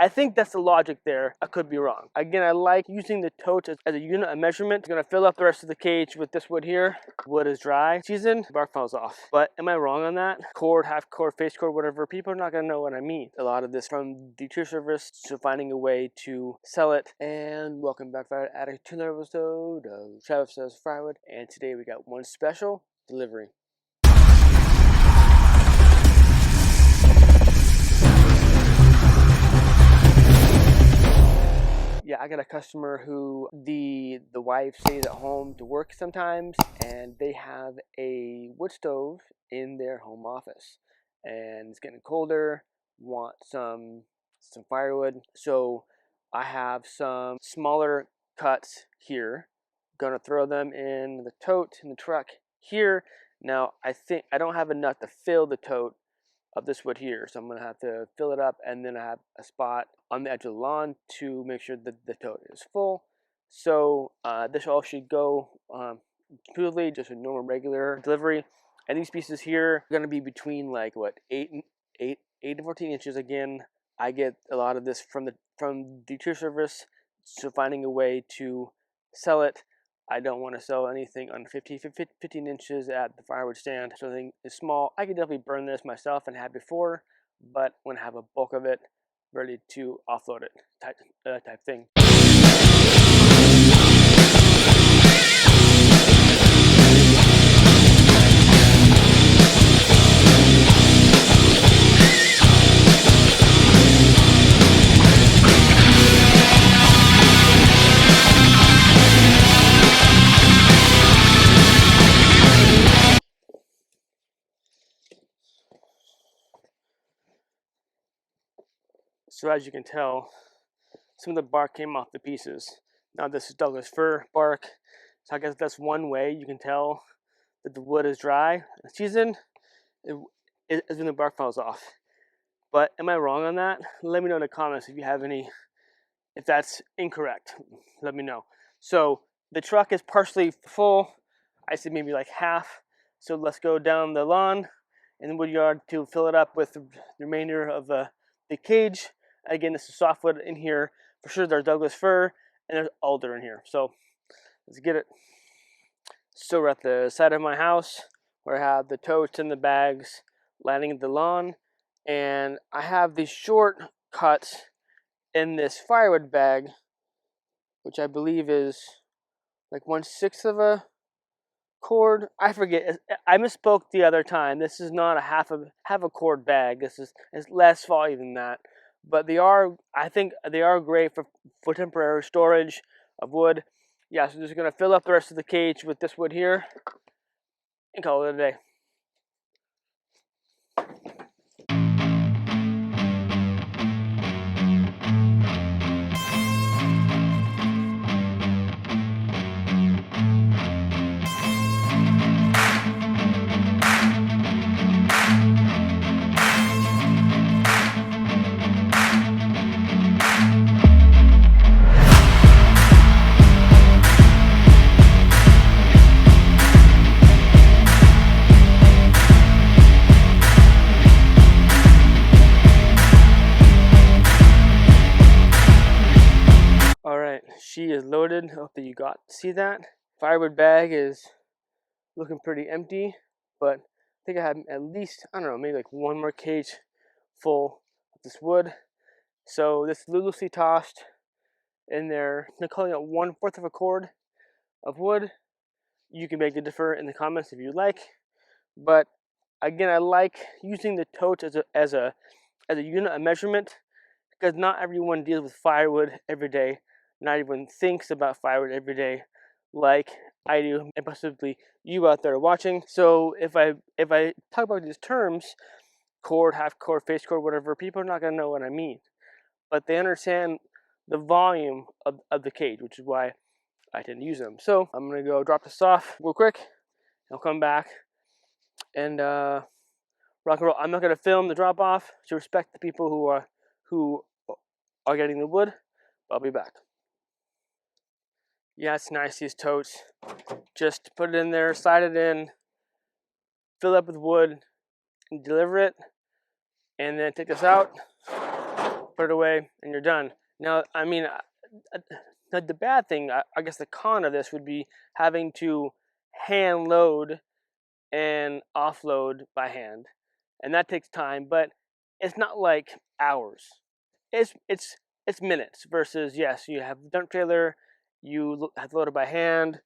I think that's the logic there. I could be wrong. Again, I like using the totes as a unit of measurement. I'm gonna fill up the rest of the cage with this wood here. Wood is dry season, bark falls off. But am I wrong on that? Cord, half cord, face cord, whatever. People are not gonna know what I mean. A lot of this from the tier service to finding a way to sell it. And welcome back to a 2 episode of Travis Says Firewood. And today we got one special delivery. Yeah, I got a customer who the wife stays at home to work sometimes, and they have a wood stove in their home office, and it's getting colder. Want some firewood, so I have some smaller cuts here. Gonna throw them in the tote in the truck here. Now I think I don't have enough to fill the tote of this wood here, so I'm gonna have to fill it up, and then I have a spot on the edge of the lawn to make sure that the tote is full. So this all should go smoothly, just a normal regular delivery. And these pieces here are gonna be between like what 8 to 14 inches. Again, I get a lot of this from the tier service, so finding a way to sell it. I don't want to sell anything under 15 inches at the firewood stand. So something is small. I could definitely burn this myself and have before, but when I have a bulk of it ready to offload it type thing. So as you can tell, some of the bark came off the pieces. Now this is Douglas fir bark, so I guess that's one way you can tell that the wood is dry. In season is when the bark falls off. But am I wrong on that? Let me know in the comments if you have any, if that's incorrect. Let me know. So the truck is partially full. I said maybe like half. So let's go down the lawn in the wood yard to fill it up with the remainder of the cage. Again, this is softwood in here. For sure there's Douglas fir and there's alder in here. So let's get it. So we're at the side of my house where I have the totes and the bags landing the lawn. And I have these short cuts in this firewood bag, which I believe is like 1/6 of a cord. I forget. I misspoke the other time. This is not a half a cord bag. This is less volume than that. But they are, I think they are great for temporary storage of wood. Yeah, so just gonna fill up the rest of the cage with this wood here and call it a day. She is loaded. I hope that you got to see that. Firewood bag is looking pretty empty, but I think I have at least, I don't know, maybe like one more cage full of this wood. So this loosely tossed in there. I'm calling it 1/4 of a cord of wood. You can beg to differ in the comments if you like, but again, I like using the totes as a unit of measurement because not everyone deals with firewood every day. Not everyone thinks about firewood every day like I do, and possibly you out there watching. So if I talk about these terms, cord, half cord, face cord, whatever, people are not gonna know what I mean. But they understand the volume of the cage, which is why I tend to use them. So I'm gonna go drop this off real quick. I'll come back and rock and roll. I'm not gonna film the drop off to respect the people who are getting the wood. I'll be back. Yeah, it's nice, these totes. Just put it in there, slide it in, fill it up with wood, and deliver it. And then take this out. put it away, and you're done. Now, I mean, the bad thing, I guess the con of this would be having to hand load and offload by hand, and that takes time. But it's not like hours. It's minutes versus, yes, you have the dump trailer, you have to load it by hand,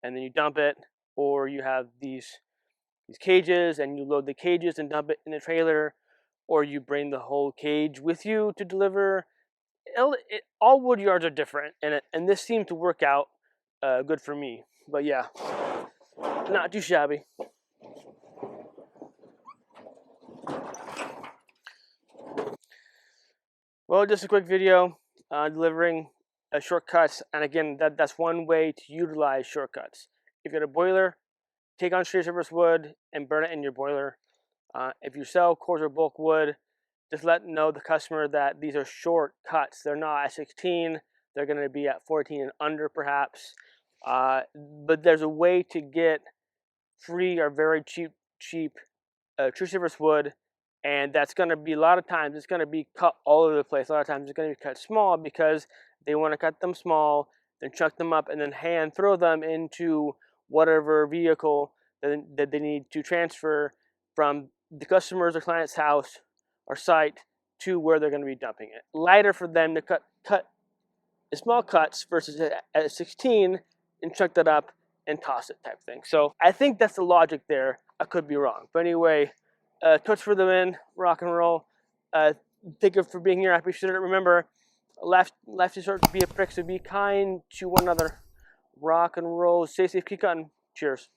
and then you dump it, or you have these cages and you load the cages and dump it in the trailer, or you bring the whole cage with you to deliver. All wood yards are different, and this seemed to work out good for me. But yeah, not too shabby. Well, just a quick video delivering shortcuts, and again, that's one way to utilize shortcuts. If you have a boiler, take on straight surface wood and burn it in your boiler. If you sell coarse or bulk wood, just let the customer that these are short cuts. They're not at 16. They're going to be at 14 and under, perhaps. But there's a way to get free or very cheap true surface wood, and that's going to be, a lot of times it's going to be cut all over the place. A lot of times it's going to be cut small because they want to cut them small, then chuck them up, and then hand throw them into whatever vehicle that they need to transfer from the customer's or client's house or site to where they're going to be dumping it. Lighter for them to cut small cuts versus at 16 and chuck that up and toss it type thing. So I think that's the logic there. I could be wrong. But anyway, touch for the win, rock and roll. Thank you for being here. I appreciate it. Remember, life is short to be a prick, so be kind to one another. Rock and roll. Stay safe, keep cutting. Cheers.